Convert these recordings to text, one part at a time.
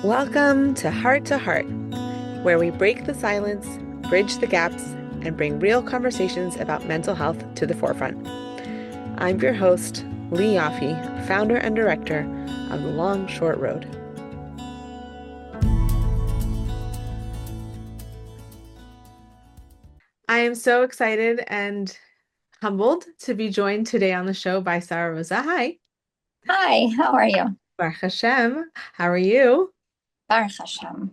Welcome to Heart, where we break the silence, bridge the gaps, and bring real conversations about mental health to the forefront. I'm your host, Lee Yaffe, founder and director of The Long Short Road. I am so excited and humbled to be joined today on the show by Sara Ruza. Hi. Hi, how are you? Baruch Hashem. How are you? Baruch Hashem.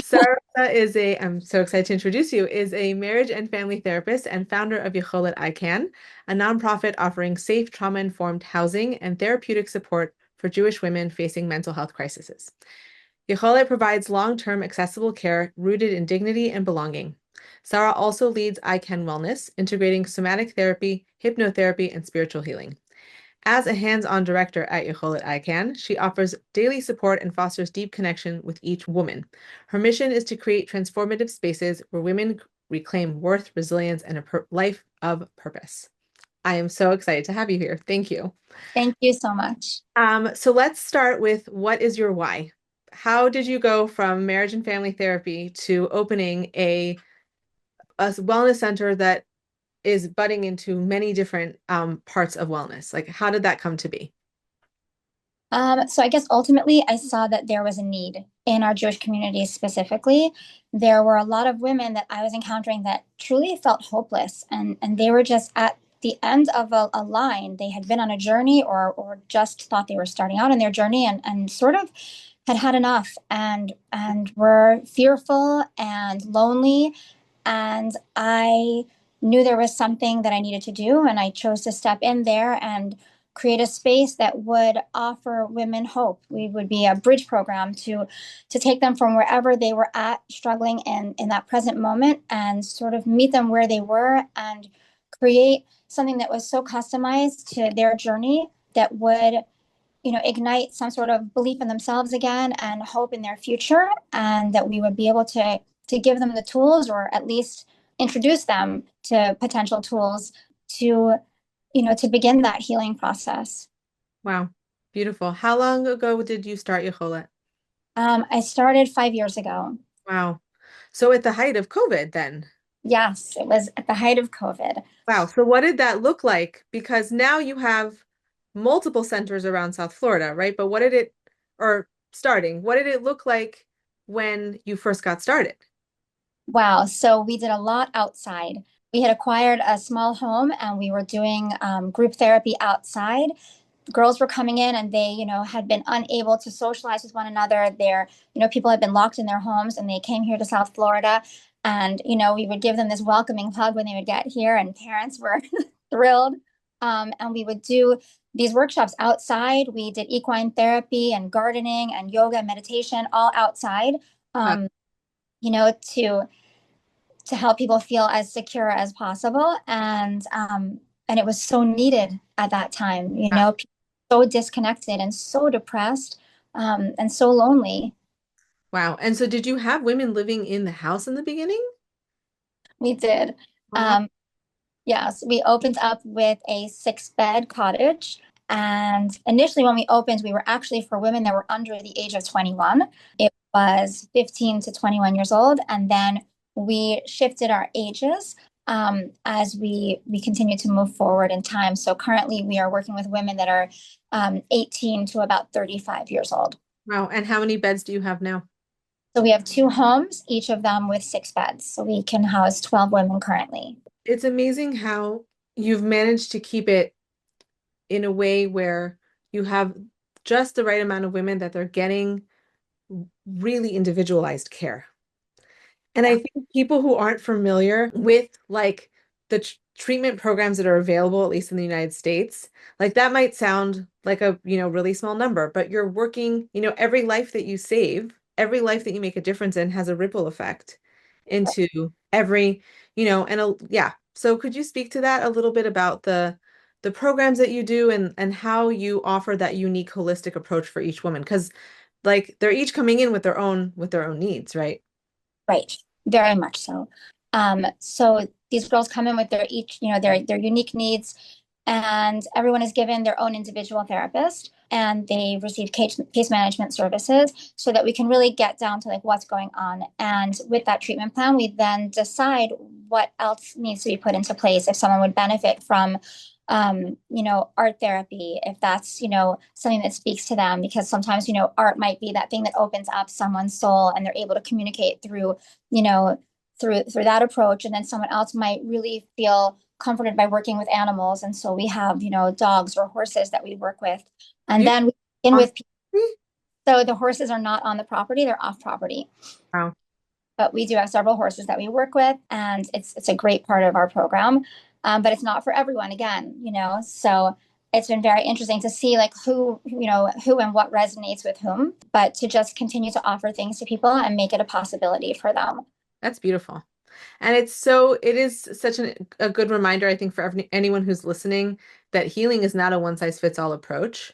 Sara is I'm so excited to introduce you, is a marriage and family therapist and founder of Yacholet-IKANN, a nonprofit offering safe, trauma-informed housing and therapeutic support for Jewish women facing mental health crises. Yacholet provides long-term accessible care rooted in dignity and belonging. Sara also leads IKANN Wellness, integrating somatic therapy, hypnotherapy, and spiritual healing. As a hands-on director at Yacholet-IKANN, she offers daily support and fosters deep connection with each woman. Her mission is to create transformative spaces where women reclaim worth, resilience, and a life of purpose. I am so excited to have you here. Thank you. Thank you so much. So let's start with, what is your why? How did you go from marriage and family therapy to opening a wellness center that is budding into many different parts of wellness? Like, how did that come to be? So I guess ultimately I saw that there was a need in our Jewish community specifically. There were a lot of women that I was encountering that truly felt hopeless and they were just at the end of a line. They had been on a journey or just thought they were starting out in their journey and sort of had enough and were fearful and lonely. And I knew there was something that I needed to do, and I chose to step in there and create a space that would offer women hope. We would be a bridge program to take them from wherever they were at, struggling in that present moment, and sort of meet them where they were and create something that was so customized to their journey that would ignite some sort of belief in themselves again and hope in their future, and that we would be able to give them the tools, or at least introduce them to potential tools to to begin that healing process. Wow, beautiful. How long ago did you start Yacholet? I started 5 years ago. Wow. So at the height of COVID then. Yes, it was at the height of COVID. Wow. So what did that look like? Because now you have multiple centers around South Florida, right? But what did it look like when you first got started? Wow. So we did a lot outside. We had acquired a small home and we were doing group therapy outside. Girls were coming in and they, had been unable to socialize with one another. People had been locked in their homes and they came here to South Florida. And, we would give them this welcoming hug when they would get here, and parents were thrilled. And we would do these workshops outside. We did equine therapy and gardening and yoga and meditation all outside, Wow. um, to help people feel as secure as possible. And it was so needed at that time, people so disconnected and so depressed, and so lonely. Wow. And so did you have women living in the house in the beginning? We did. Wow. Um, yes, we opened up with a 6-bed cottage. And initially, when we opened, we were actually for women that were under the age of 21. It was 15 to 21 years old. And then we shifted our ages as we continue to move forward in time. So currently, we are working with women that are 18 to about 35 years old. Wow. And how many beds do you have now? So we have 2 homes, each of them with 6 beds. So we can house 12 women currently. It's amazing how you've managed to keep it in a way where you have just the right amount of women that they're getting really individualized care. And I Yeah. think people who aren't familiar with like the treatment programs that are available, at least in the United States, like that might sound like a, really small number, but you're working, every life that you save, every life that you make a difference in has a ripple effect into every, yeah. So could you speak to that a little bit about the programs that you do and how you offer that unique holistic approach for each woman? Because like they're each coming in with their own needs, right? Right, very much so. So these girls come in with their each, their unique needs, and everyone is given their own individual therapist. and they receive case management services so that we can really get down to like what's going on. And with that treatment plan, we then decide what else needs to be put into place if someone would benefit from art therapy, if that's, something that speaks to them, because sometimes, art might be that thing that opens up someone's soul and they're able to communicate through, through that approach. And then someone else might really feel comforted by working with animals. And so we have, dogs or horses that we work with. And You then we begin off with people. So the horses are not on the property, they're off property. Wow. But we do have several horses that we work with, and it's a great part of our program. But it's not for everyone, again, So it's been very interesting to see like who and what resonates with whom, but to just continue to offer things to people and make it a possibility for them. That's beautiful. And it is such a good reminder, I think, for anyone who's listening, that healing is not a one size fits all approach.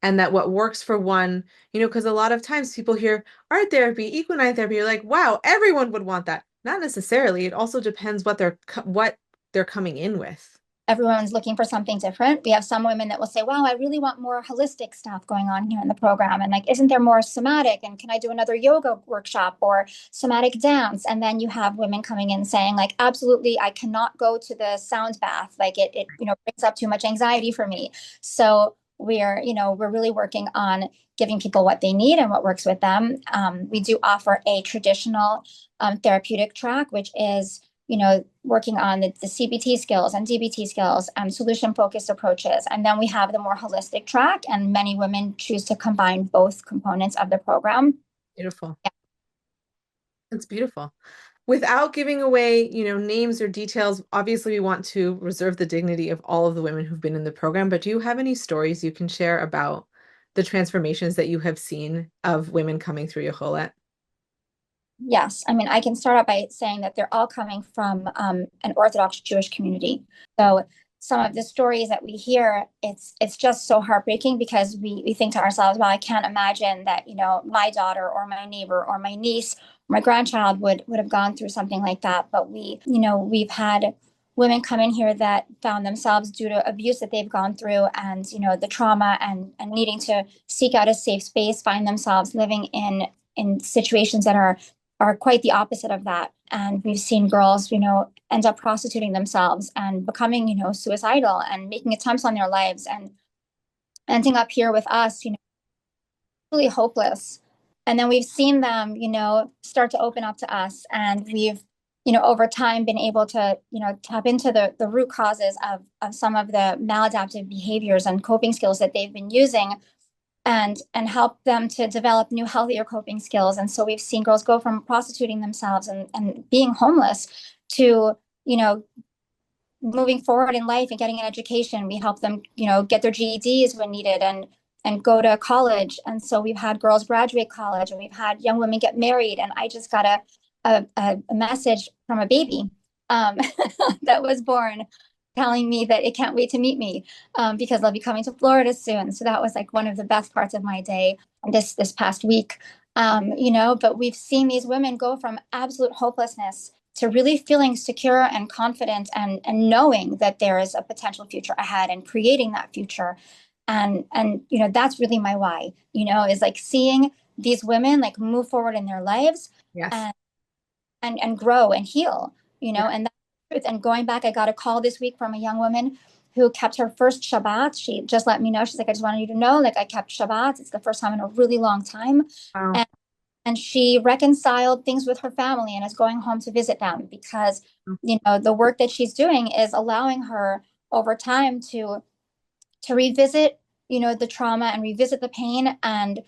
And that what works for one, because a lot of times people hear art therapy, equine therapy, you're like, wow, everyone would want that. Not necessarily. It also depends what they're coming in with. Everyone's looking for something different. We have some women that will say, wow, I really want more holistic stuff going on here in the program. And like, isn't there more somatic? And can I do another yoga workshop or somatic dance? And then you have women coming in saying like, absolutely, I cannot go to the sound bath. Like it brings up too much anxiety for me. So we're really working on giving people what they need and what works with them. We do offer a traditional therapeutic track, which is working on the CBT skills and DBT skills and solution focused approaches. And then we have the more holistic track, and many women choose to combine both components of the program. Beautiful. Yeah. It's beautiful. Without giving away, names or details, obviously we want to reserve the dignity of all of the women who've been in the program, but do you have any stories you can share about the transformations that you have seen of women coming through Yacholet? Yes. I mean, I can start out by saying that they're all coming from an Orthodox Jewish community. So some of the stories that we hear, it's just so heartbreaking because we think to ourselves, well, I can't imagine that, my daughter or my neighbor or my niece, or my grandchild would have gone through something like that. But we've had women come in here that found themselves due to abuse that they've gone through and, the trauma and needing to seek out a safe space, find themselves living in situations that are quite the opposite of that. And we've seen girls, end up prostituting themselves and becoming, suicidal and making attempts on their lives and ending up here with us, really hopeless. And then we've seen them, start to open up to us. And we've, over time been able to, tap into the root causes of some of the maladaptive behaviors and coping skills that they've been using and help them to develop new healthier coping skills. And so we've seen girls go from prostituting themselves and being homeless to moving forward in life and getting an education. We help them get their GEDs when needed and go to college. And so we've had girls graduate college and we've had young women get married. And I just got a message from a baby that was born telling me that it can't wait to meet me because they'll be coming to Florida soon. So that was like one of the best parts of my day this past week. But we've seen these women go from absolute hopelessness to really feeling secure and confident and knowing that there is a potential future ahead and creating that future. And that's really my why, is like seeing these women like move forward in their lives Yes. and grow and heal, Yeah. and that's the truth. And going back, I got a call this week from a young woman who kept her first Shabbat. She just let me know. She's like, I just wanted you to know, like I kept Shabbat. It's the first time in a really long time. Wow. And she reconciled things with her family and is going home to visit them because, the work that she's doing is allowing her over time to revisit, the trauma and revisit the pain and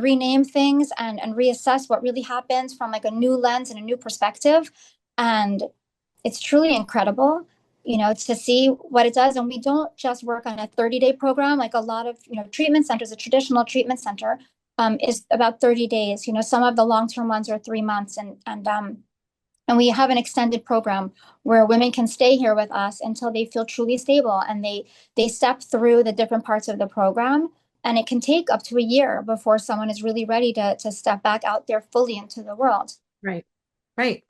rename things and reassess what really happens from like a new lens and a new perspective. And it's truly incredible, to see what it does. And we don't just work on a 30-day program like a lot of, treatment centers. A traditional treatment center is about 30 days. Some of the long-term ones are 3 months. And we have an extended program where women can stay here with us until they feel truly stable and they step through the different parts of the program. And it can take up to a year before someone is really ready to step back out there fully into the world. Right. Right.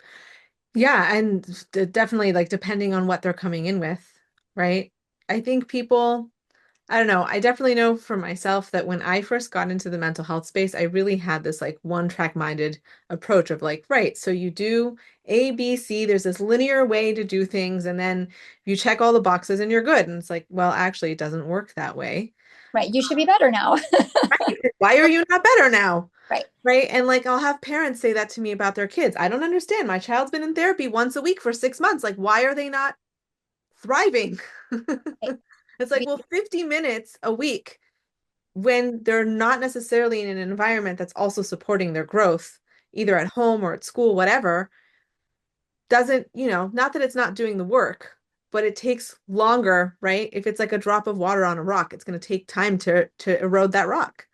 Yeah, and definitely like depending on what they're coming in with, right? I think people I don't know. I definitely know for myself that when I first got into the mental health space, I really had this like one-track minded approach of like, right, so you do A, B, C, there's this linear way to do things, and then you check all the boxes and you're good. And it's like, well, actually, it doesn't work that way. Right. You should be better now. Right. Why are you not better now? Right. Right. And like, I'll have parents say that to me about their kids. I don't understand. My child's been in therapy once a week for 6 months. Like, why are they not thriving? Right. It's like, We, well, 50 minutes a week when they're not necessarily in an environment that's also supporting their growth, either at home or at school, whatever, doesn't, not that it's not doing the work, but it takes longer, right? If it's like a drop of water on a rock, it's going to take time to erode that rock.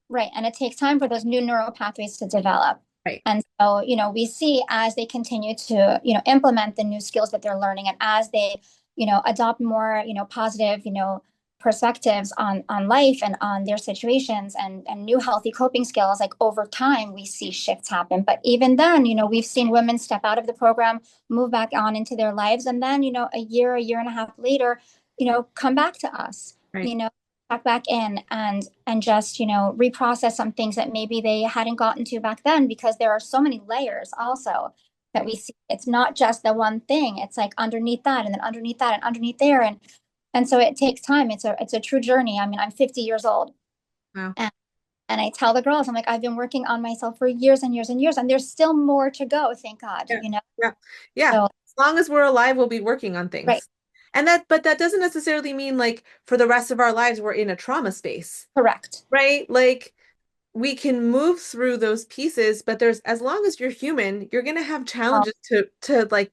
right. And it takes time for those new neural pathways to develop. Right. And so, we see as they continue to, implement the new skills that they're learning and as they, adopt more, positive, perspectives on life and on their situations and new healthy coping skills, like over time, we see shifts happen. But even then, we've seen women step out of the program, move back on into their lives, and then, a year and a half later, come back to us, Right. you know, back in and just reprocess some things that maybe they hadn't gotten to back then, because there are so many layers also that Right. we see. It's not just the one thing. It's like underneath that and then underneath that and underneath there, and so it takes time. It's a true journey. I mean, I'm 50 years old, Wow. and and I tell the girls, I'm like, I've been working on myself for years and years and years, and there's still more to go, thank God, Yeah. Yeah. Yeah. So As long as we're alive, we'll be working on right, things. But that doesn't necessarily mean like for the rest of our lives we're in a trauma space, correct. right? Like we can move through those pieces, but there's as long as you're human, you're gonna have Oh, challenges to like,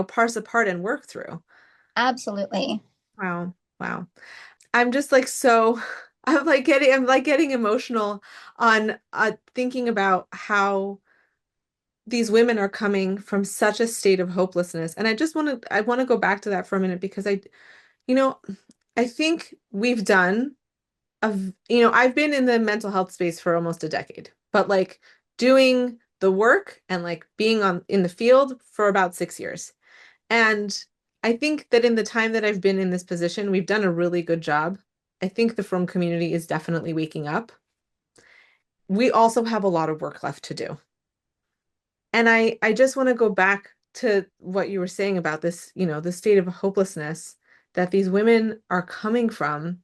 parse apart and work through. absolutely. Wow. Wow. I'm just like so I'm like getting emotional on thinking about how these women are coming from such a state of hopelessness. And I want to go back to that for a minute because you know, I think we've done I've been in the mental health space for almost a decade, but like doing the work and like being on in the field for about 6 years. And I think that in the time that I've been in this position, we've done a really good job. I think the frum community is definitely waking up. We also have a lot of work left to do. And I just want to go back to what you were saying about this, the state of hopelessness that these women are coming from.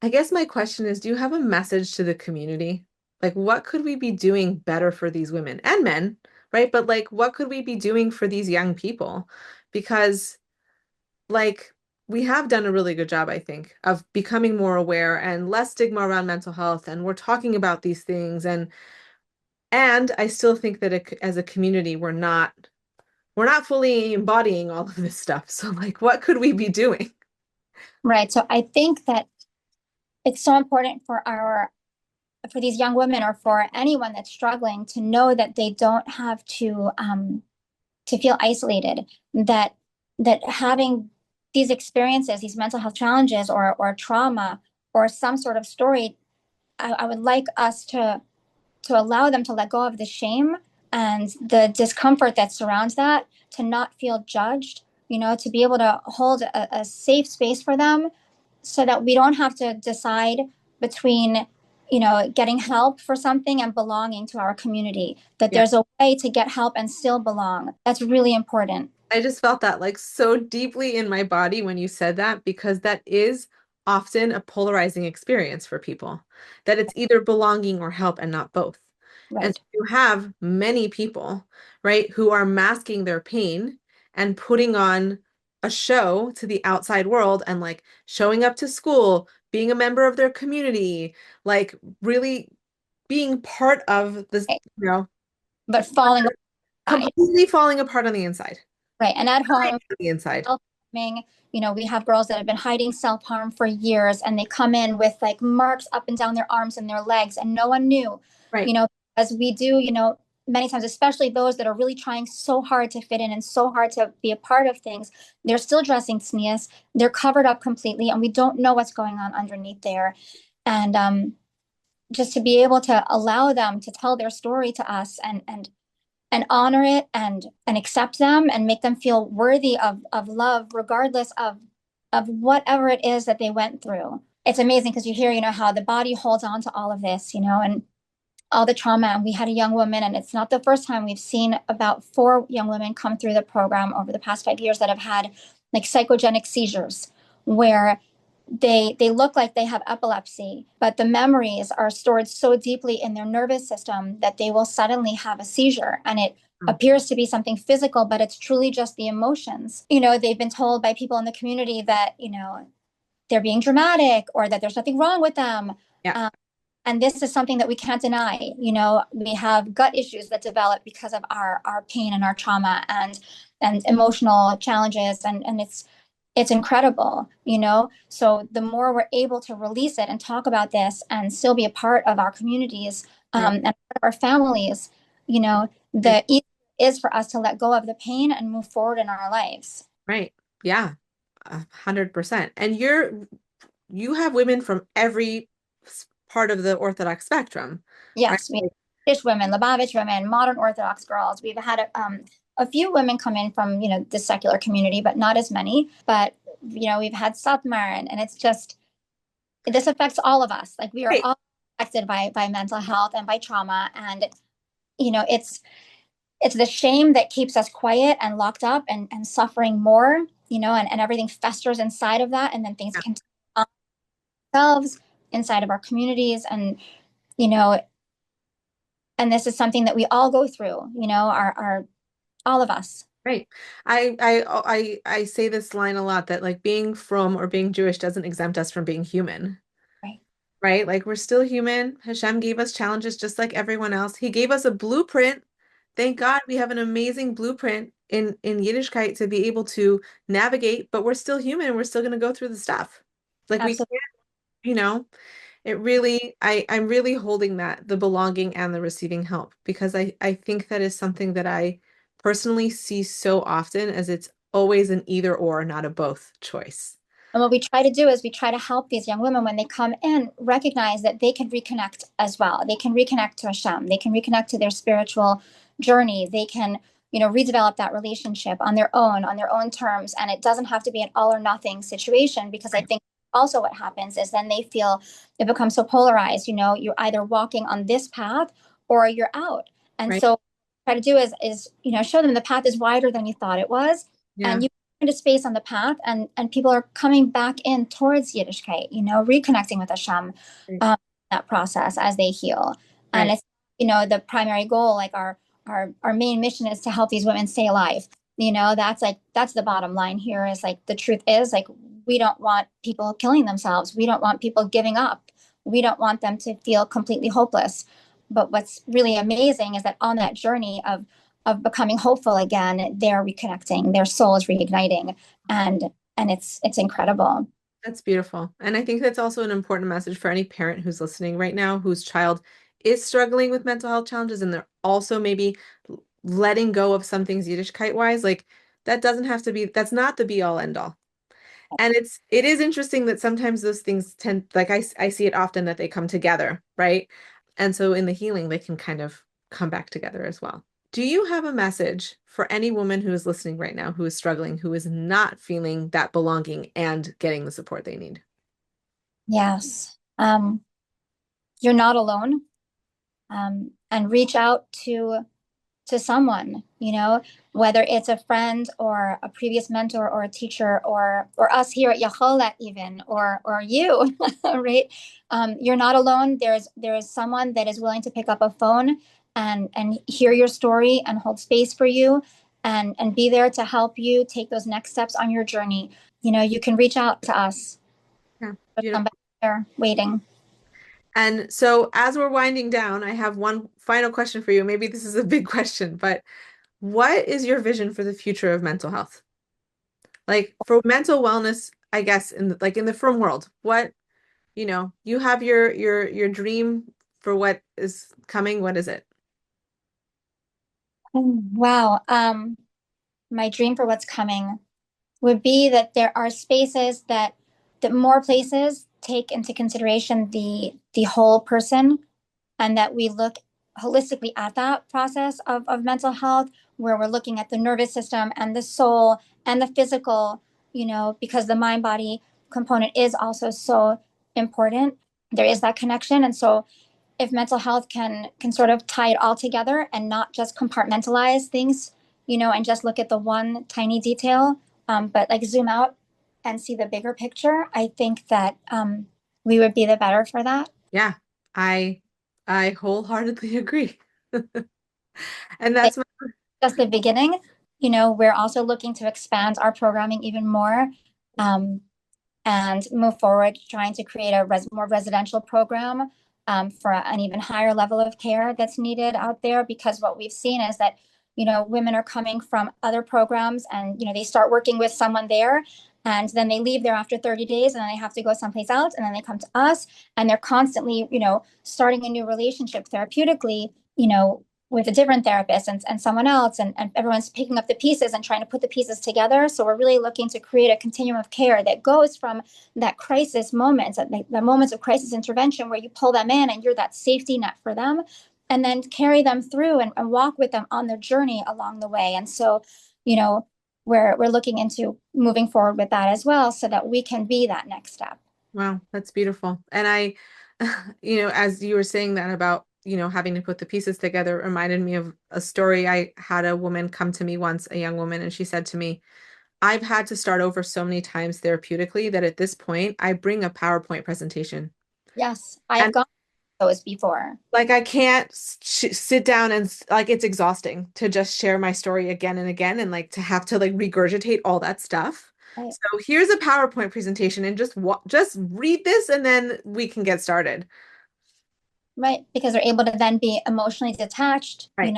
I guess my question is, do you have a message to the community? Like, what could we be doing better for these women and men, right? But like, what could we be doing for these young people? Because like we have done a really good job, I think, of becoming more aware and less stigma around mental health, and we're talking about these things, and I still think that as a community, we're not fully embodying all of this stuff. So like, what could we be doing? Right. So I think that it's so important for these young women or for anyone that's struggling to know that they don't have to feel isolated, that having these experiences, these mental health challenges or trauma or some sort of story, I would like us to allow them to let go of the shame and the discomfort that surrounds that, to not feel judged, to be able to hold a safe space for them so that we don't have to decide between getting help for something and belonging to our community, that Yeah. there's a way to get help and still belong. That's really important. I just felt that like so deeply in my body when you said that, because that is often a polarizing experience for people, that it's either belonging or help and not both. And Right. so you have many people, right, who are masking their pain and putting on a show to the outside world and like showing up to school, being a member of their community, like really being part of this, Right. you know, But falling apart. completely falling apart on the inside. Right. And at Crying home, on the inside. self-harming, we have girls that have been hiding self-harm for years, and they come in with like marks up and down their arms and their legs, and no one knew, Right. you know, as we do, many times, especially those that are really trying so hard to fit in and so hard to be a part of things, they're still dressing tznius, they're covered up completely, and we don't know what's going on underneath there. And just to be able to allow them to tell their story to us and honor it and accept them and make them feel worthy of love regardless of of whatever it is that they went through. It's amazing because you hear, how the body holds on to all of this, and all the trauma. And we had a young woman, and it's not the first time. We've seen about 4 young women come through the program over the past 5 years that have had like psychogenic seizures where they look like they have epilepsy, but the memories are stored so deeply in their nervous system that they will suddenly have a seizure. And it Mm. appears to be something physical, but it's truly just the emotions. They've been told by people in the community that, they're being dramatic or that there's nothing wrong with them. Yeah. Um, and this is something that we can't deny. We have gut issues that develop because of our pain and our trauma and emotional challenges, and it's incredible. So the more we're able to release it and talk about this and still be a part of our communities, Right. and part of our families, Right. the easier it is for us to let go of the pain and move forward in our lives. Right. Yeah. 100%. And you have women from every part of the Orthodox spectrum, right? Yes, we Jewish women, Lubavitch women, modern Orthodox girls. We've had a few women come in from, the secular community, but not as many. But, we've had Satmar, and it's just, this affects all of us. Like we are Right. all affected by mental health and by trauma. And, it's the shame that keeps us quiet and locked up and suffering more, and everything festers inside of that. And then things Yeah. can ourselves inside of our communities. You know, and this is something that we all go through, our all of us. Right. I say this line a lot that like being from or being Jewish doesn't exempt us from being human. Right. Right? Like we're still human. Hashem gave us challenges just like everyone else. He gave us a blueprint. Thank God we have an amazing blueprint in Yiddishkeit to be able to navigate, but we're still human. We're still going to go through the stuff. Like we Absolutely. can't, you know, it really, I'm really holding that, the belonging and the receiving help, because I think that is something that I personally see so often as it's always an either or, not a both choice. And what we try to do is we try to help these young women when they come in recognize that they can reconnect as well. They can reconnect to Hashem. They can reconnect to their spiritual journey. They can, redevelop that relationship on their own terms. And it doesn't have to be an all or nothing situation because I Right. think also what happens is then they feel it becomes so polarized. You're either walking on this path or you're out. And Right. so try to do is show them the path is wider than you thought it was. Yeah. And you into space on the path, and people are coming back in towards Yiddishkeit, reconnecting with Hashem, Right. that process as they heal. And Right. it's the primary goal, like our main mission is to help these women stay alive. That's the bottom line here. Is like the truth is like we don't want people killing themselves. We don't want people giving up. We don't want them to feel completely hopeless. But what's really amazing is that on that journey of becoming hopeful again, they're reconnecting, their soul is reigniting, and it's incredible. That's beautiful. And I think that's also an important message for any parent who's listening right now, whose child is struggling with mental health challenges and they're also maybe letting go of some things Yiddishkeit wise. Like that doesn't have to be, that's not the be all end all. And it is interesting that sometimes those things tend, like I see it often that they come together, right? And so in the healing, they can kind of come back together as well. Do you have a message for any woman who is listening right now, who is struggling, who is not feeling that belonging and getting the support they need? Yes. You're not alone. And reach out to someone, whether it's a friend or a previous mentor or a teacher or us here at Yacholet even or you, right? You're not alone. There is someone that is willing to pick up a phone and hear your story and hold space for you and be there to help you take those next steps on your journey. You can reach out to us. Yeah, There's beautiful. somebody there waiting. And so as we're winding down, I have one final question for you. Maybe this is a big question, but what is your vision for the future of mental health? Like for mental wellness, I guess in like in the frum world, what, you have your dream for what is coming. What is it? Wow. My dream for what's coming would be that there are spaces that more places take into consideration the whole person, and that we look holistically at that process of mental health, where we're looking at the nervous system and the soul and the physical, because the mind body component is also so important. There is that connection. And so if mental health can sort of tie it all together and not just compartmentalize things, and just look at the one tiny detail, but like zoom out and see the bigger picture, I think that we would be the better for that. Yeah, I I wholeheartedly agree. And Like that's my, just the beginning, we're also looking to expand our programming even more. Um, and move forward trying to create a more residential program for an even higher level of care that's needed out there. Because what we've seen is that, women are coming from other programs and, they start working with someone there. And then they leave there after 30 days and then they have to go someplace else. And then they come to us and they're constantly, starting a new relationship therapeutically, with a different therapist and someone else, and everyone's picking up the pieces and trying to put the pieces together. So we're really looking to create a continuum of care that goes from that crisis moments, the moments of crisis intervention where you pull them in and you're that safety net for them, and then carry them through and walk with them on their journey along the way. And so, we're looking into moving forward with that as well so that we can be that next step. wow, that's beautiful. And I, as you were saying that about, having to put the pieces together, it reminded me of a story. I had a woman come to me once, a young woman, and she said to me, I've had to start over so many times therapeutically that at this point I bring a PowerPoint presentation. Yes, I have And gone through those before. like I can't sit down and like it's exhausting to just share my story again and again and like to have to like regurgitate all that stuff. Right. So here's a PowerPoint presentation and just read this and then we can get started. Right, because they're able to then be emotionally detached, Right.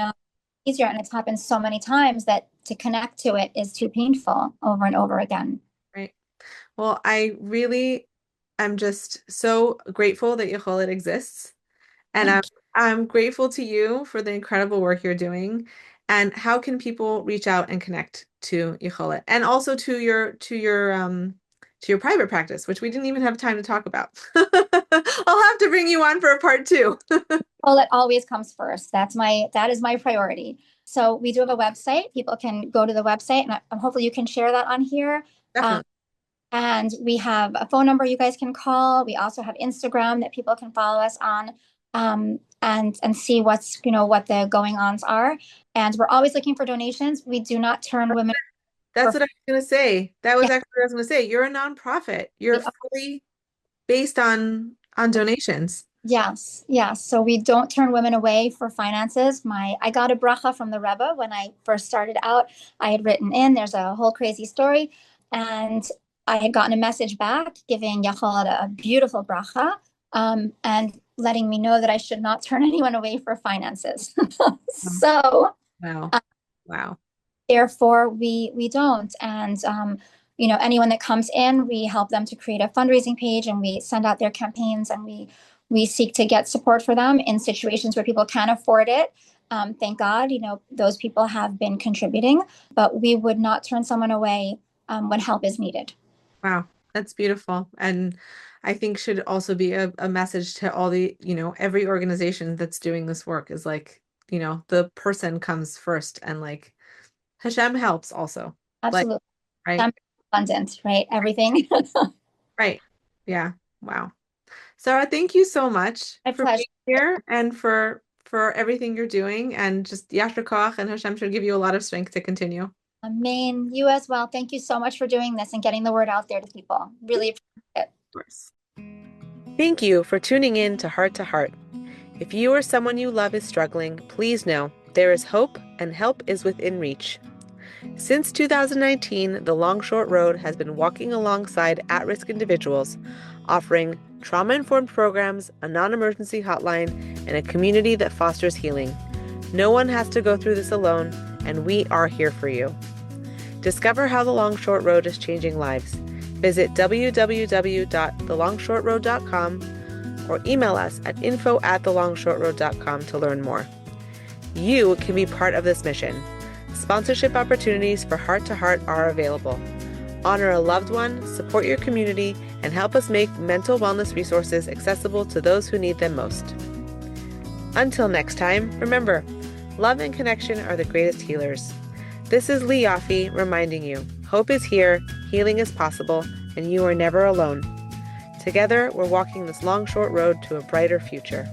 easier. And it's happened so many times that to connect to it is too painful over and over again. Right. Well, I really am just so grateful that Yacholet exists. And Thank I'm grateful to you for the incredible work you're doing. And how can people reach out and connect to Yacholet and also to your private practice, which we didn't even have time to talk about. I'll have to bring you on for a part two. Well, it always comes first. That is my priority. So we do have a website. People can go to the website, and hopefully you can share that on here. Um, Definitely. and we have a phone number you guys can call. We also have Instagram that people can follow us on, and see what the going ons are. And we're always looking for donations. We do not turn women. That's For, what I was going to say. That was yeah, actually what I was going to say. You're a nonprofit. You're we fully based on donations. Yes, yes. So we don't turn women away for finances. I got a bracha from the Rebbe when I first started out. I had written in, there's a whole crazy story, and I had gotten a message back giving Yacholet a beautiful bracha, and letting me know that I should not turn anyone away for finances. Oh, So wow. Wow. therefore we don't. And anyone that comes in, we help them to create a fundraising page and we send out their campaigns, and we seek to get support for them in situations where people can't afford it. Thank God, those people have been contributing, but we would not turn someone away when help is needed. Wow. That's beautiful. And I think should also be a message to all the, every organization that's doing this work is like, the person comes first and like Hashem helps also. Like, Absolutely. right? I'm abundant, right? Everything. Right. Yeah. Wow. Sarah, thank you so much My for pleasure. being here and for everything you're doing and just Yasher Koach and Hashem should give you a lot of strength to continue. Of Maine, you as well. Thank you so much for doing this and getting the word out there to people. Really appreciate it. course. Thank you for tuning in to Heart to Heart. If you or someone you love is struggling, please know there is hope and help is within reach. Since 2019, the Long Short Road has been walking alongside at-risk individuals, offering trauma-informed programs, a non-emergency hotline, and a community that fosters healing. No one has to go through this alone, and we are here for you. Discover how the Long Short Road is changing lives. Visit www.thelongshortroad.com or email us at info@thelongshortroad.com to learn more. You can be part of this mission. Sponsorship opportunities for Heart to Heart are available. Honor a loved one, support your community, and help us make mental wellness resources accessible to those who need them most. Until next time, remember, love and connection are the greatest healers. This is Lee Yaffe reminding you, hope is here, healing is possible, and you are never alone. Together, we're walking this long, short road to a brighter future.